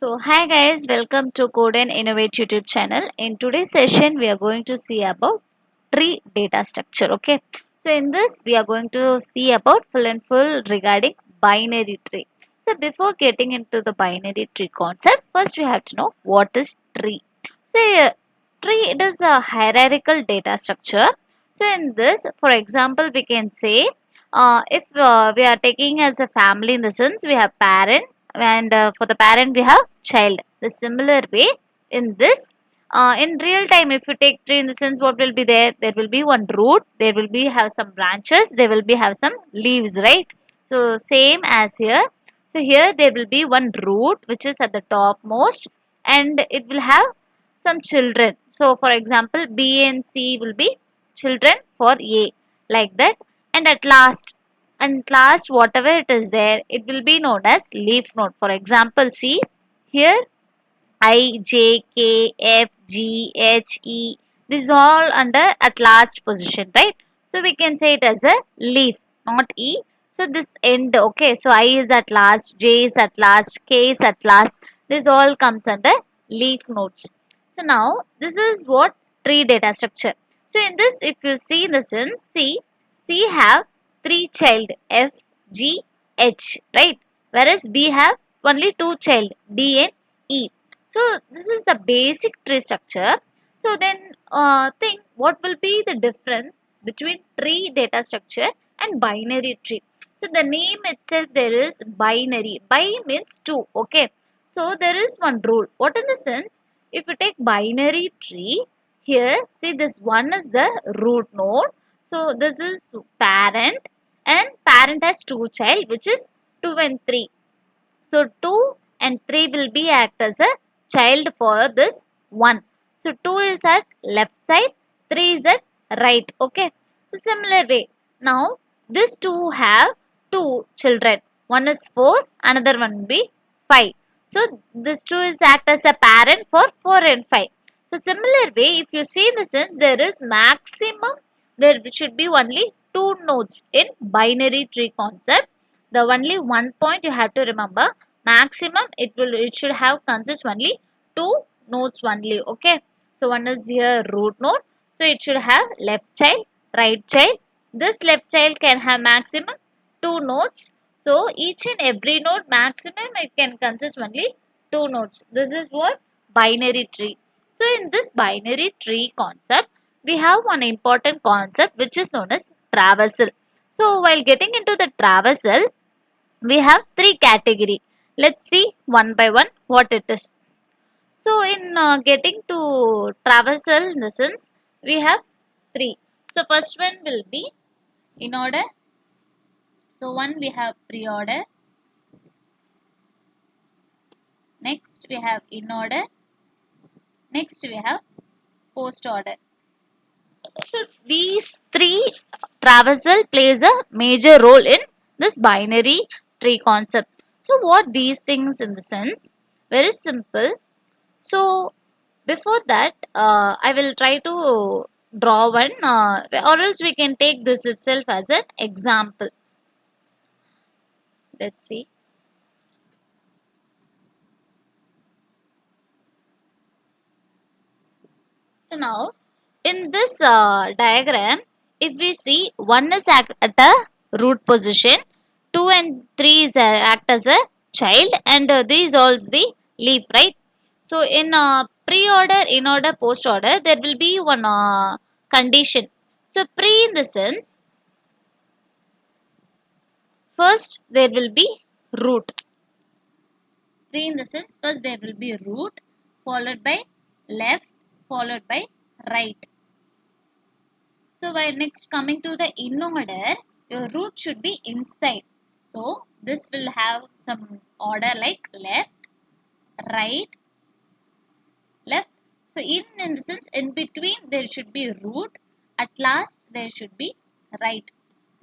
Hi guys, welcome to Code and Innovate YouTube channel. In today's session, we are going to see about tree data structure. Okay, so in this, we are going to see about full and full regarding binary tree. So, before getting into the binary tree concept, first we have to know what is tree. So, tree it is a hierarchical data structure. So, in this, for example, we can say if we are taking as a family in the sense we have parent and for the parent we have child. The similar way in this in real time if you take tree in the sense what will be there will be one root, there will be have some branches, there will be have some leaves, right? So same as here. So here there will be one root which is at the top most and it will have some children. So for example B and C will be children for A, like that. And at last whatever it is there it will be known as leaf node. For example, see here I, J, K, F, G, H, E. This is all under at last position, right? So we can say it as a leaf, not E. So this end, okay. So I is at last, J is at last, K is at last. This all comes under leaf nodes. So now this is what tree data structure. So in this, if you see in the sense, C have three child F, G, H, right? Whereas B have only two child D and E. So this is the basic tree structure. So then think what will be the difference between tree data structure and binary tree. So the name itself there is binary. Bi means two. Okay. So there is one rule. What in the sense? If you take binary tree, here see this one is the root node. So this is parent and parent has two child which is 2 and 3. So 2 and 3 will be act as a child for this 1. So 2 is at left side, 3 is at right. Okay. So similar way. Now these two have two children. One is 4, another one will be 5. So this 2 is act as a parent for 4 and 5. So similar way, if you see in the sense there is maximum, there should be only 2 nodes in binary tree concept. The only one point you have to remember, maximum it should have consist only 2 nodes only. Okay. So one is here root node. So it should have left child, right child. This left child can have maximum 2 nodes. So each and every node maximum it can consist only 2 nodes. This is what binary tree. So in this binary tree concept, we have one important concept which is known as traversal. So while getting into the traversal, we have three category. Let's see one by one what it is. So in getting to traversal in the sense, we have three. So first one will be in order. So one we have preorder. Next we have in order. Next we have post order. So these three traversal plays a major role in this binary tree concept. So what these things in the sense? Very simple. So before that, I will try to draw one or else we can take this itself as an example. Let's see. So now in this diagram, if we see 1 is at a root position, 2 and 3 is act as a child and these all the leaf, right? So in pre-order, in order, post order, there will be one condition. So pre in the sense, first there will be root. Pre in the sense, first there will be root, followed by left, followed by right. So while next coming to the in order, your root should be inside. So this will have some order like left, right, left. So in the sense in between there should be root. At last there should be right.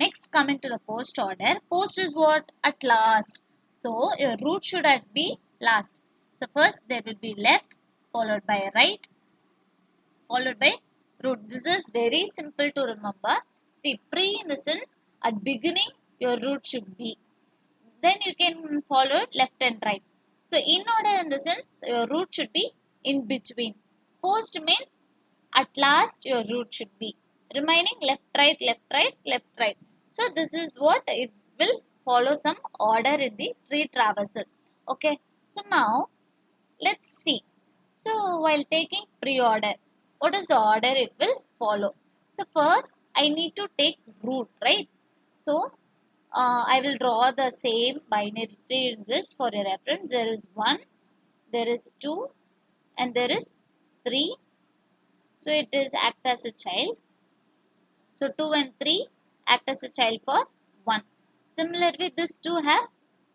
Next coming to the post order. Post is what? At last. So your root should be last. So first there will be left, followed by right, followed by root. This is very simple to remember. See, pre in the sense at beginning your root should be. Then you can follow left and right. So in order in the sense your route should be in between. Post means at last your route should be remaining left right left right left right. So this is what it will follow some order in the tree traversal. Okay. So now let's see. So while taking pre-order, what is the order it will follow? So first I need to take root, right? So I will draw the same binary tree in this for your reference. There is 1, there is 2 and there is 3. So it is act as a child. So 2 and 3 act as a child for 1. Similarly, this 2 have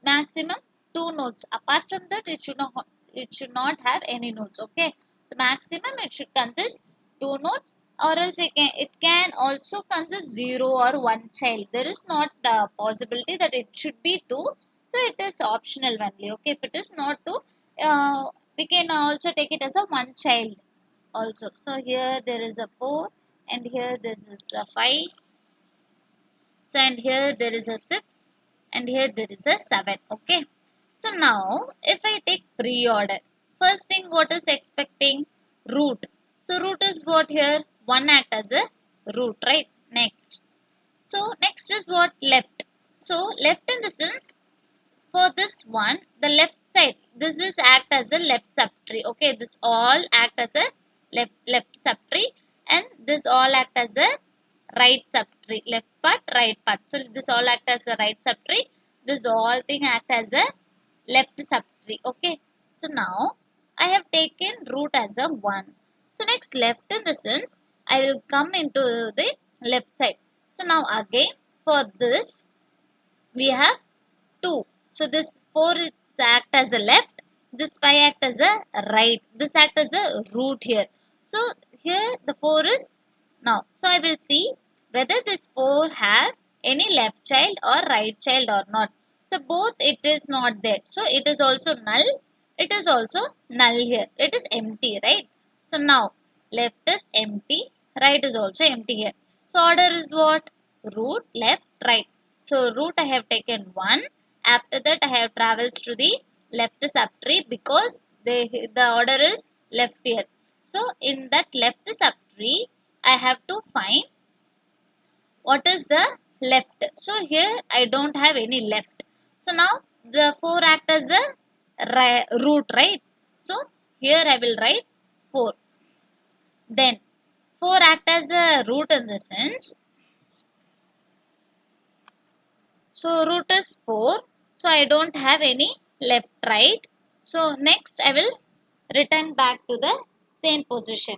maximum 2 nodes. Apart from that, it should not have any nodes. Okay. So maximum it should consist 2 nodes, or else it can also consist 0 or 1 child. There is not the possibility that it should be 2. So it is optional only. Okay. If it is not 2, we can also take it as a 1 child also. So here there is a 4 and here this is a 5. So and here there is a 6 and here there is a 7. Okay. So now if I take pre-order, first thing what is expecting? Root. So root is what here? 1 act as a root, right? Next. So next is what? Left. So left in the sense for this one, the left side, this is act as a left subtree. Okay, this all act as a left subtree and this all act as a right subtree. Left part, right part. So this all act as a right subtree. This all thing act as a left subtree. Okay. So now I have taken root as a 1. So next left in the sense I will come into the left side. So now again for this we have 2. So this 4 is act as a left, this 5 act as a right, this act as a root here. So here the 4 is now. So I will see whether this 4 have any left child or right child or not. So both it is not there. So it is also null. It is also null here. It is empty, right? So now left is empty, right is also empty here. So order is what? Root, left, right. So root I have taken 1. After that I have travels to the left subtree because the order is left here. So in that left subtree I have to find what is the left. So here I don't have any left. So now the 4 act as a root, right? So here I will write 4. Then 4 act as a root in the sense. So root is 4. So I don't have any left, right. So next I will return back to the same position.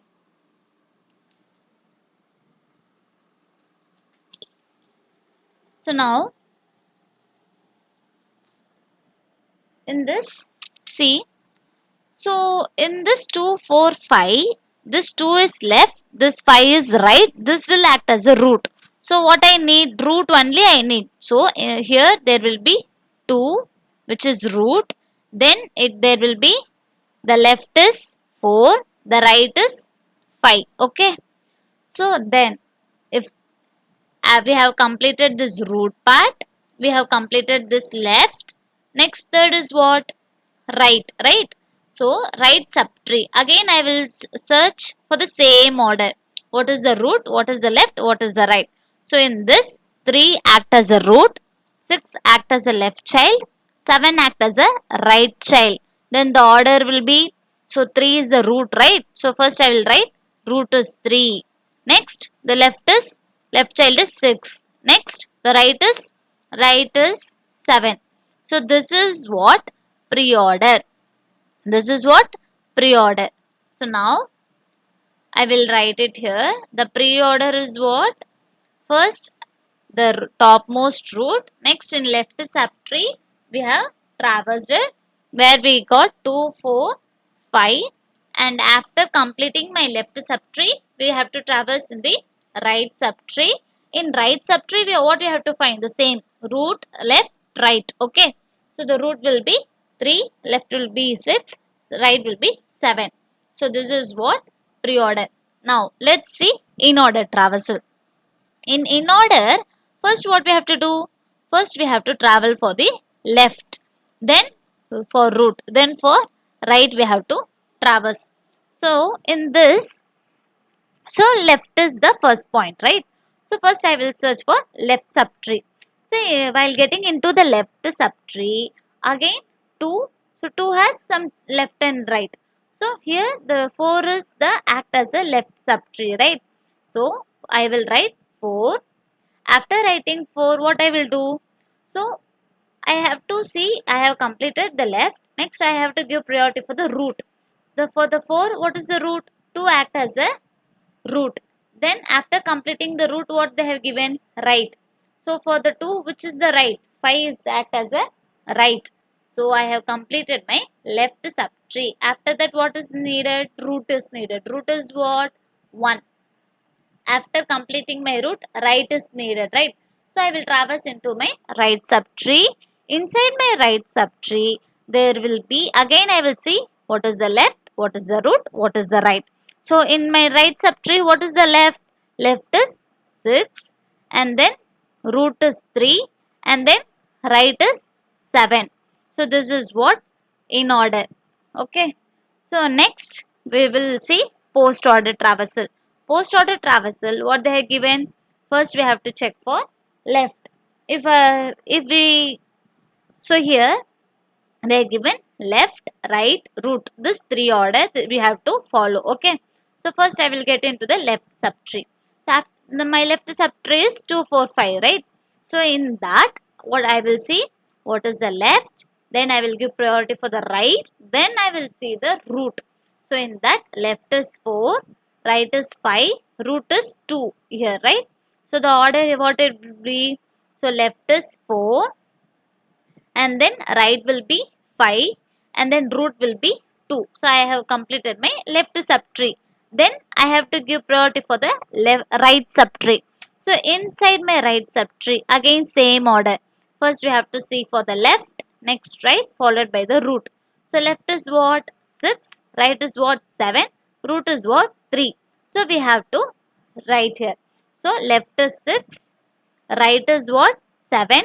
So now in this, see, so in this 2, 4, 5, this 2 is left, this 5 is right, this will act as a root. So what I need? Root only I need. So here there will be 2 which is root, then there will be the left is 4, the right is 5. Okay. So then if we have completed this root part, we have completed this left, next third is what? Right, right? So right subtree. Again I will search for the same order. What is the root? What is the left? What is the right? So in this 3 act as a root, 6 act as a left child, 7 act as a right child. Then the order will be, so 3 is the root, right? So first I will write root is 3. Next the left child is 6. Next the right is 7. So this is what? Preorder. This is what? Preorder. So now I will write it here. The preorder is what? First the topmost root. Next in left subtree we have traversal where we got 2, 4, 5. And after completing my left subtree we have to traverse in the right subtree. In right subtree what we have to find? The same root, left, right. Okay. So the root will be 3, left will be 6, right will be 7. So this is what? Preorder. Now let's see in-order traversal. In order, first what we have to do? First we have to travel for the left. Then for root. Then for right we have to traverse. So in this, so left is the first point, right? So first I will search for left subtree. So while getting into the left subtree, again 2. So 2 has some left and right. So here the 4 is the act as a left subtree, right? So I will write 4. After writing 4, what I will do? So I have to see I have completed the left. Next I have to give priority for the root. For the 4, what is the root? 2 act as a root. Then after completing the root, what they have given? Right. So for the 2, which is the right? 5 is the act as a right. So I have completed my left subtree. After that, what is needed? Root is needed. Root is what? 1. After completing my root, right is needed, right? So I will traverse into my right subtree. Inside my right subtree, there will be, again I will see what is the left, what is the root, what is the right. So in my right subtree, what is the left? Left is 6, and then root is 3, and then right is 7. So this is what? In order. Okay. So next we will see post order traversal. Post order traversal, what they have given? First we have to check for left. If we, so here they are given left, right, root. This 3 order we have to follow. Okay. So first I will get into the left subtree. So after my left subtree is 2, 4, 5, right? So in that, what I will see, what is the left, then I will give priority for the right, then I will see the root. So in that, left is 4, right is 5, root is 2 here, right? So the order what it will be, so left is 4, and then right will be 5, and then root will be 2. So I have completed my left subtree. Then I have to give priority for the right subtree. So inside my right subtree, again same order. First we have to see for the left, next right, followed by the root. So left is what? 6, right is what? 7, root is what? 3. So we have to write here. So left is 6, right is what? 7,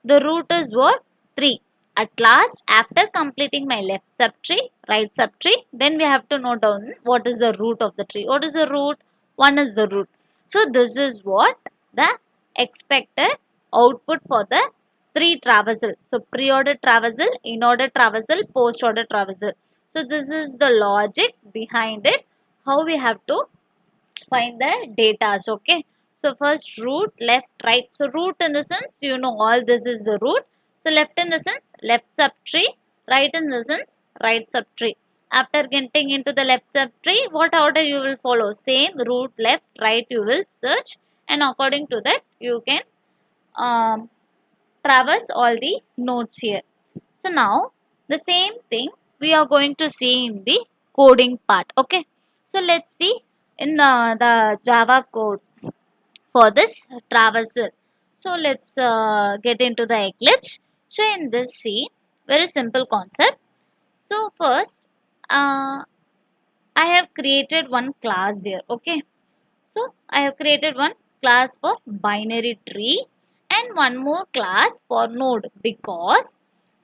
the root is what? 3. At last, after completing my left subtree, right subtree, then we have to note down what is the root of the tree. What is the root? 1 is the root. So this is what the expected output for the 3 traversal. So pre-order traversal, in-order traversal, post-order traversal. So this is the logic behind it, how we have to find the data. Okay. So first root, left, right. So root in the sense, you know all this is the root. So left in the sense, left subtree, right in the sense, right subtree. After getting into the left subtree, what order you will follow? Same root, left, right you will search, and according to that you can um, traverse all the nodes here. So now the same thing we are going to see in the coding part. Okay. So let's see in the Java code for this traversal. So let's get into the Eclipse. So in this, see, very simple concept. So first, I have created one class here. Okay. So I have created one class for binary tree and one more class for node, because,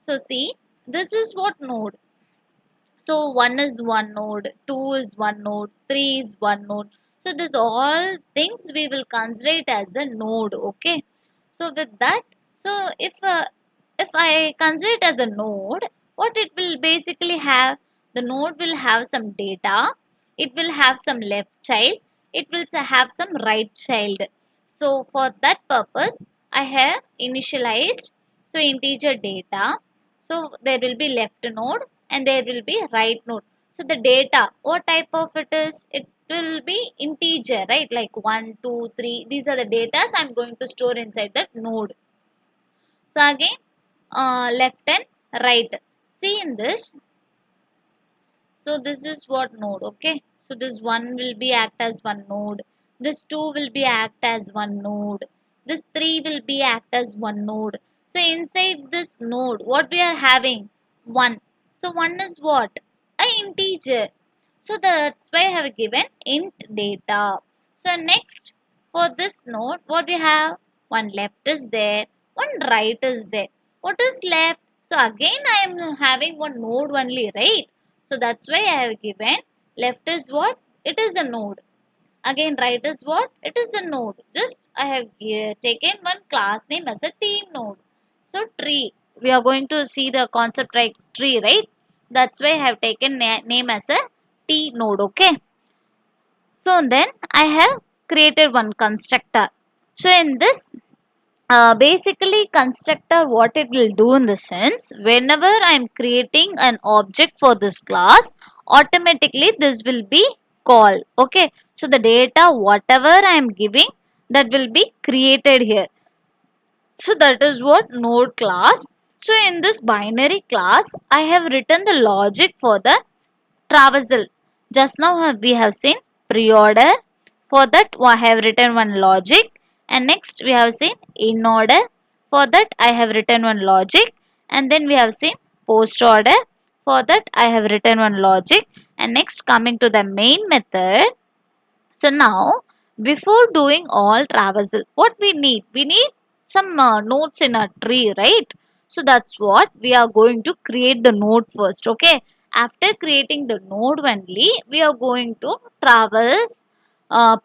so see, this is what node. So 1 is one node, 2 is one node, 3 is one node. So this all things we will consider it as a node. Okay. So with that, so if I consider it as a node, what it will basically have, the node will have some data, it will have some left child, it will have some right child. So for that purpose, I have initialized, so integer data. So there will be left node and there will be right node. So the data, what type of it is? It will be integer, right? Like 1, 2, 3. These are the data I'm going to store inside that node. So again, left and right. See in this. So this is what node, okay? So this 1 will be act as one node. This 2 will be act as one node. This 3 will be act as one node. So inside this node, what we are having? 1. So 1 is what? A integer. So that's why I have given int data. So next, for this node, what we have? One left is there, one right is there. What is left? So again I am having one node only, right? So that's why I have given left is what? It is a node. Again right is what? It is a node. Just I have taken one class name as a team node. So tree. We are going to see the concept like tree, right? That's why I have taken name as a T node, okay? So then I have created one constructor. So in this basically constructor what it will do in the sense whenever I am creating an object for this class automatically this will be called, okay? So the data whatever I am giving that will be created here. So that is what node class. So in this binary class I have written the logic for the traversal. Just now we have seen preorder. For that I have written one logic, and next we have seen in order. For that I have written one logic, and then we have seen post order. For that I have written one logic, and next coming to the main method. So now, before doing all traversal, what we need some nodes in a tree, right? So that's what we are going to create the node first, okay? After creating the node only, we are going to traverse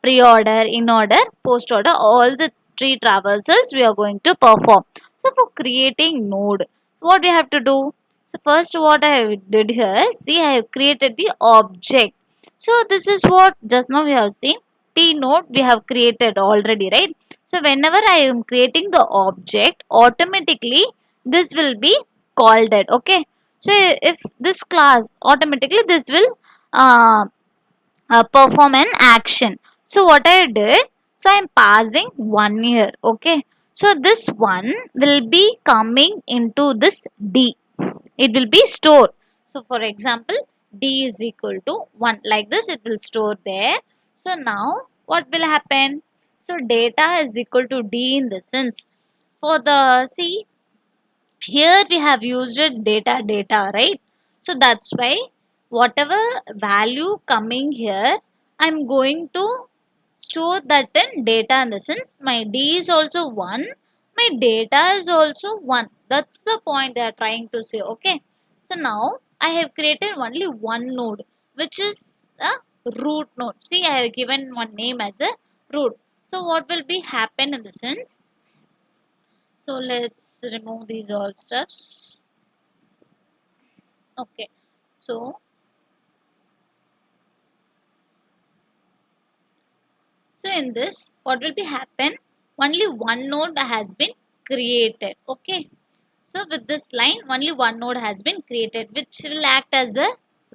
pre-order, in-order, post-order, all the three traversals we are going to perform. So for creating node, what we have to do? So first what I did here, see I have created the object. So this is what just now we have seen. T node we have created already, right? So whenever I am creating the object, automatically this will be called it. Okay. So if this class automatically this will perform an action. So what I did, so I am passing one here. Okay. So this one will be coming into this D. It will be stored. So for example, D is equal to 1. Like this it will store there. So now what will happen? So data is equal to D in the sense. For the see here we have used it data, right? So that's why whatever value coming here I'm going to store that in data in the sense my D is also 1, my data is also 1. That's the point they are trying to say, okay? So now I have created only one node which is a root node. See I have given one name as a root. So what will be happen in the sense, so let's remove these all stuffs. Okay. So, so in this, what will be happen? Only one node has been created. Okay. So with this line, only one node has been created, which will act as a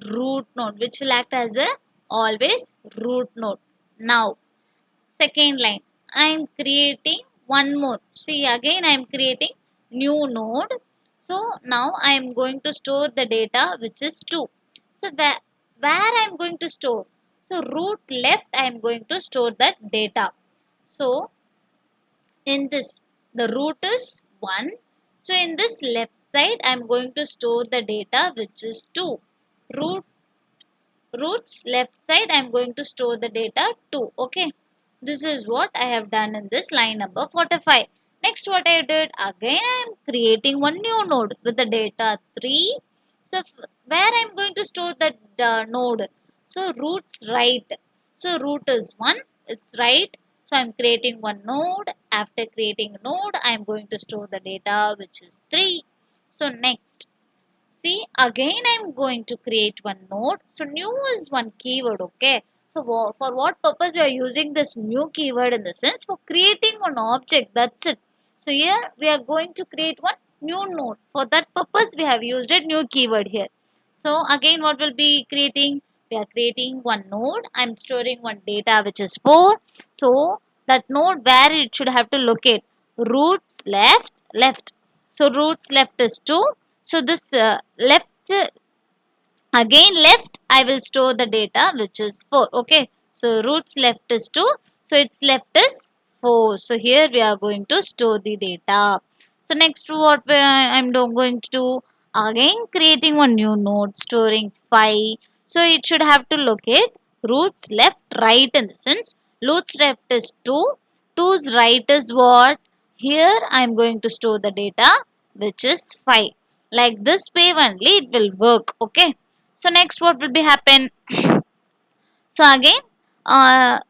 root node, which will act as a always root node. Now, second line, I am creating one more. See again, I am creating new node. So now I am going to store the data, which is 2. So where I am going to store? So root left I am going to store that data. So in this the root is 1. So in this left side I am going to store the data which is 2. Root Roots left side I am going to store the data 2. Okay. This is what I have done in this line number 45. Next what I did again I am creating one new node with the data 3. So where I am going to store that node? So roots right. So root is 1. It's right. So I am creating one node. After creating a node I am going to store the data which is 3. So next. See, again I'm going to create one node. So new is one keyword, okay? So for what purpose we are using this new keyword in the sense for creating one object, that's it. So here we are going to create one new node. For that purpose we have used a new keyword here. So again what will be creating? We are creating one node. I'm storing one data which is 4. So that node where it should have to locate? Roots left. So roots left is 2. So this left again left I will store the data which is 4. Okay. So roots left is 2. So its left is 4. So here we are going to store the data. So next what I'm going to do again creating one new node storing 5. So it should have to locate roots left right in the sense roots left is 2. 2's right is what? Here I am going to store the data which is 5. Like this way only it will work. Okay. So next what will be happen? So again,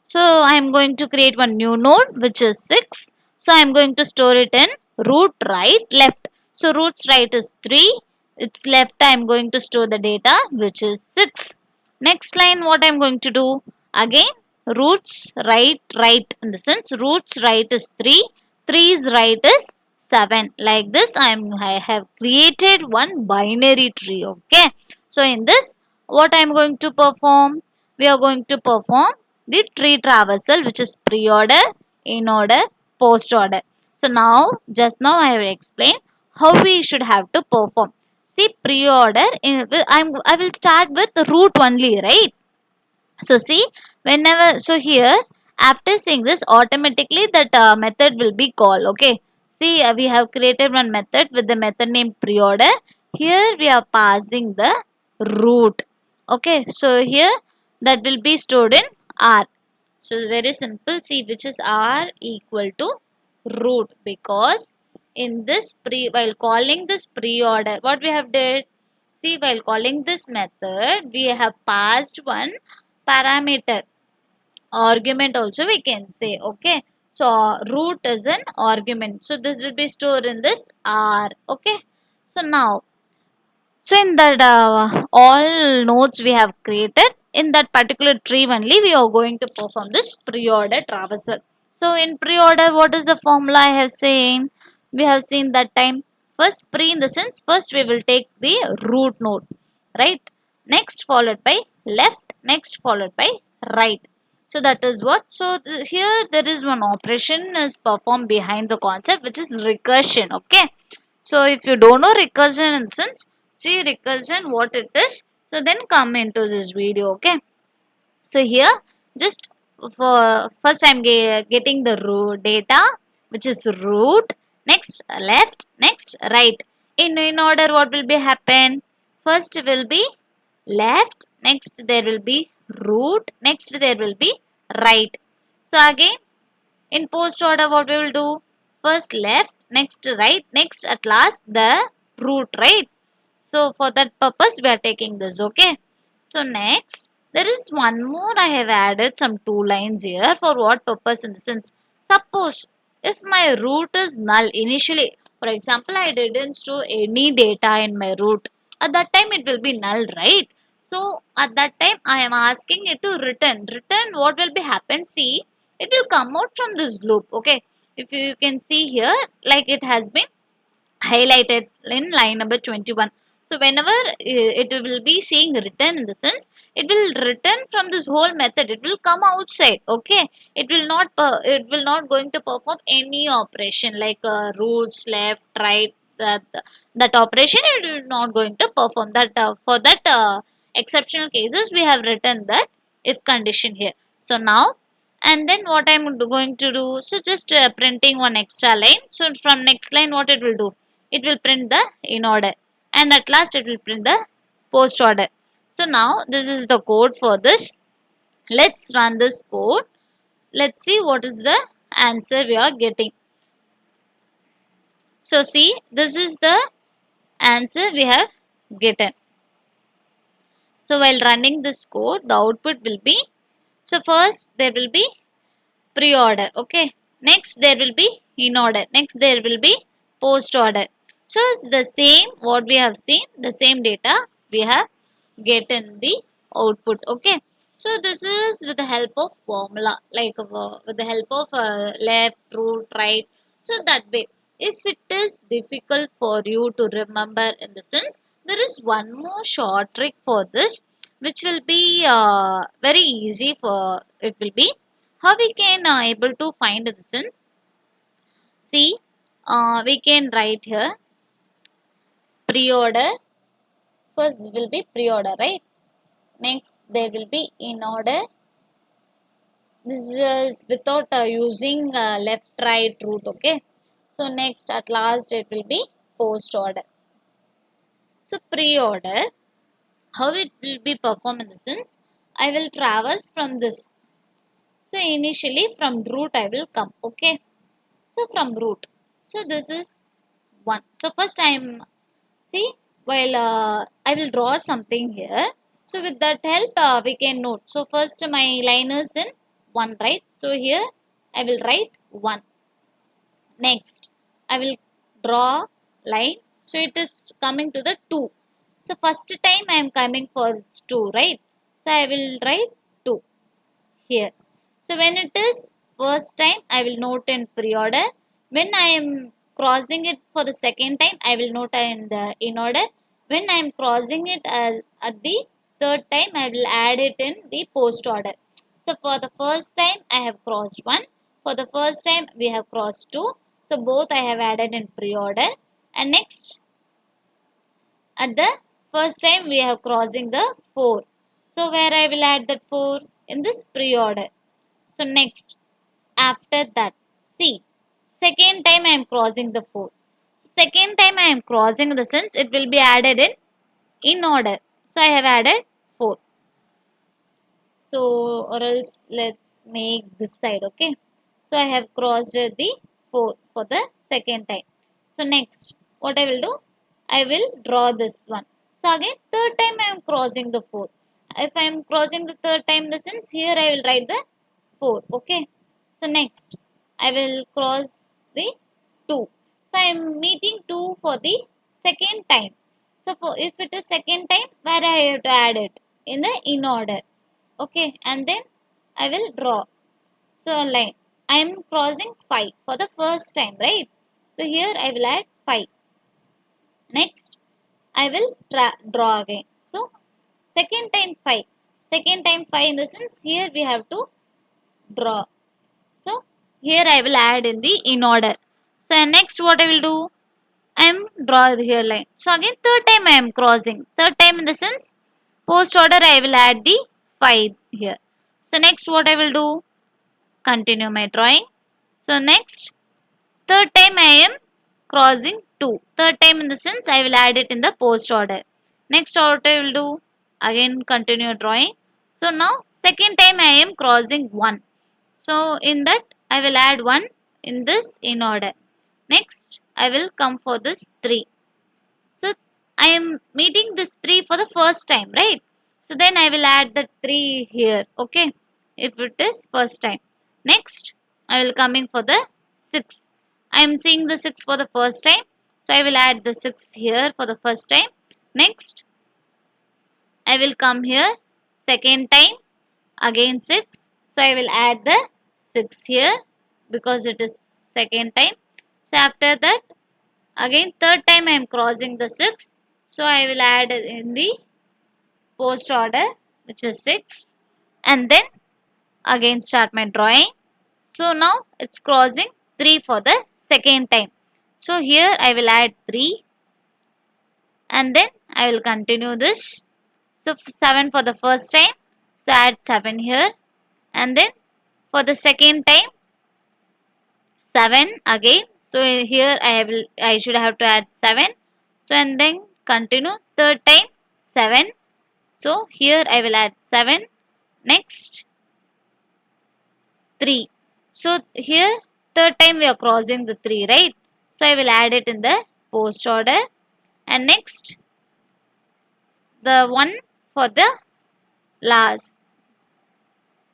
so I am going to create one new node which is 6. So I am going to store it in root right left. So roots right is 3. Its left I am going to store the data which is 6. Next line what I am going to do? Again roots right in the sense roots right is 3. 3's right is 7. Like this I have created one binary tree. Okay. So in this what I am going to perform? We are going to perform the tree traversal which is pre-order, in-order, post-order. So now, just now I have explained how we should have to perform. See pre-order, I will start with the root only, right? So see, whenever, so here, after seeing this, automatically that method will be called, okay? See, we have created one method with the method name pre-order. Here we are passing the root. Okay, so here that will be stored in R. So very simple, see which is R equal to root, because in this while calling this pre-order, what we have did? See, while calling this method, we have passed one parameter, argument also we can say. Okay, so root is an argument, so this will be stored in this R. Okay, so now, so in that all nodes we have created in that particular tree only, we are going to perform this pre-order traversal. So in pre-order, what is the formula I have seen? We have seen that time. First pre in the sense, first we will take the root node, right? Next followed by left, next followed by right. So that is what. So here there is one operation is performed behind the concept which is recursion. Okay. So if you don't know recursion in sense, see recursion what it is. So then come into this video. Okay. So here just for first I'm getting the root data which is root, next left, next right. In order what will be happen? First will be left, next there will be root, next there will be right. So again in post order what we will do? First left, next right, next at last the root, right? So for that purpose we are taking this. Okay. So next there is one more, I have added some two lines here. For what purpose? In the sense, suppose if my root is null initially, for example I didn't store any data in my root, at that time it will be null, right? So at that time I am asking it to return what will be happen? See, it will come out from this loop. Okay, if you can see here, like it has been highlighted in line number 21. So whenever it will be saying return, in the sense it will return from this whole method, it will come outside. Okay, it will not going to perform any operation like roots left right, that operation it will not going to perform that. For that exceptional cases we have written that if condition here. So now, and then what I'm going to do, so just printing one extra line. So from next line what it will do, it will print the in order, and at last it will print the post order. So now this is the code for this. Let's run this code. Let's see what is the answer we are getting. So see, this is the answer we have gotten. So while running this code, the output will be, so first there will be pre-order. Okay, next there will be in order, next there will be post order. So the same what we have seen, the same data we have get in the output. Okay, so this is with the help of formula, like with the help of left, root, right. So that way, if it is difficult for you to remember, in the sense there is one more short trick for this which will be very easy for it will be how we can able to find the distance. See, we can write here pre-order. First will be pre-order, right? Next there will be in order. This is without using left, right, root. Okay. So next at last it will be post order. So pre-order, how it will be performed in the sense, I will traverse from this. So initially from root I will come. Okay. So from root. So this is 1. So first I am See, while I will draw something here. So with that help, we can note. So first my line is in 1, right? So here I will write 1. Next, I will draw line. So it is coming to the 2. So first time I am coming for 2, right? So I will write 2 here. So when it is first time, I will note in pre-order. When I am crossing it for the second time, I will note in the in order. When I am crossing it at the third time, I will add it in the post order. So for the first time, I have crossed 1. For the first time, we have crossed 2. So both I have added in pre-order. And next, at the first time, we have crossing the 4. So where I will add that 4? In this pre-order. So next, after that, see, second time I am crossing the 4. Second time I am crossing the sense it will be added in order. So I have added 4. So or else let's make this side, okay. So I have crossed the 4 for the second time. So next, what I will do? I will draw this one. So again, third time I am crossing the 4. If I am crossing the third time the sense, here I will write the 4, okay. So next, I will cross the 2. So I am meeting 2 for the second time. So for if it is second time, where I have to add it? In the in order. Okay, and then I will draw. So line. I am crossing 5 for the first time, right? So here I will add 5. Next, I will draw again. So second time 5. Second time 5 in the sense here we have to draw. So here I will add in the in order. So next what I will do? I am draw here line. So again third time I am crossing. Third time in the sense post order I will add the 5 here. So next what I will do? Continue my drawing. So next third time I am crossing 2. Third time in the sense I will add it in the post order. Next what I will do? Again continue drawing. So now second time I am crossing 1. So in that I will add 1 in this in order. Next I will come for this 3. So I am meeting this 3 for the first time, right? So then I will add the 3 here, okay? If it is first time. Next I will coming for the 6. I am seeing the 6 for the first time. So I will add the 6 here for the first time. Next I will come here second time again 6. So I will add the 6 here because it is second time. So after that again third time I am crossing the 6. So I will add in the post order which is 6 and then again start my drawing. So now it's crossing 3 for the second time. So here I will add 3 and then I will continue this. So 7 for the first time. So add 7 here and then for the second time 7 again. So here I should have to add 7. So and then continue third time 7. So here I will add 7. Next 3. So here third time we are crossing the 3, right? So I will add it in the post order and next the 1 for the last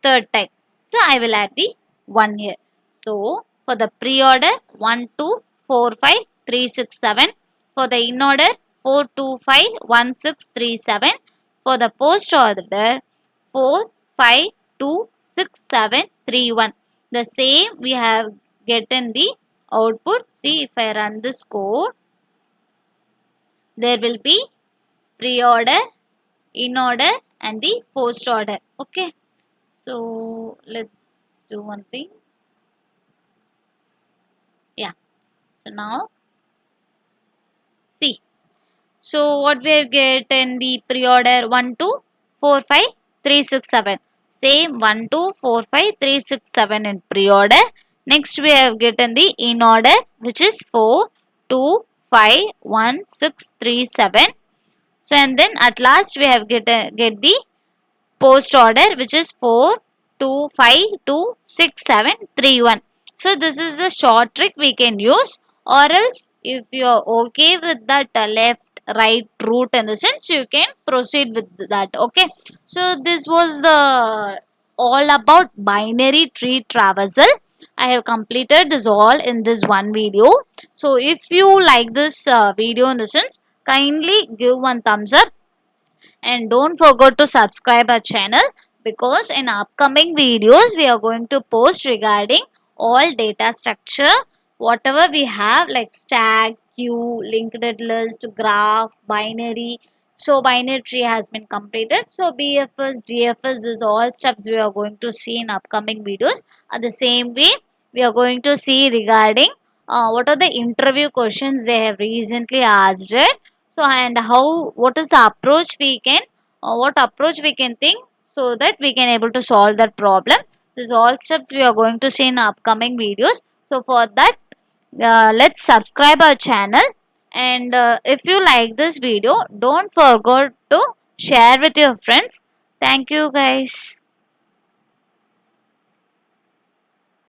third time. So I will add the 1 here. So for the pre-order 1, 2, 4, 5, 3, 6, 7. For the in-order 4, 2, 5, 1, 6, 3, 7. For the post-order 4, 5, 2, 6, 7, 3, 1. The same we have gotten the output. See if I run this code. There will be pre-order, in-order and the post-order. Okay. So let's do one thing. Yeah. So now see. So what we have get in the pre-order 1, 2, 4, 5, 3, 6, 7. Same 1, 2, 4, 5, 3, 6, 7 in pre-order. Next we have gotten the in order which is 4, 2, 5, 1, 6, 3, 7. So and then at last we have get the post order which is 4, 2, 5, 2, 6, 7, 3, 1. So this is the short trick we can use or else if you are okay with that left right route, in the sense you can proceed with that. Okay, so this was the all about binary tree traversal. I have completed this all in this one video. So if you like this video, in the sense, kindly give one thumbs up, and don't forget to subscribe our channel, because in upcoming videos we are going to post regarding all data structure, whatever we have, like stack, queue, linked list, graph, binary. So binary tree has been completed. So BFS, DFS, this all steps we are going to see in upcoming videos. At the same way, we are going to see regarding what are the interview questions they have recently asked it. So, and how, what is the approach we can, what approach we can think, so that we can able to solve that problem. These all steps we are going to see in upcoming videos. So for that, let's subscribe our channel, and if you like this video, don't forget to share with your friends. Thank you guys.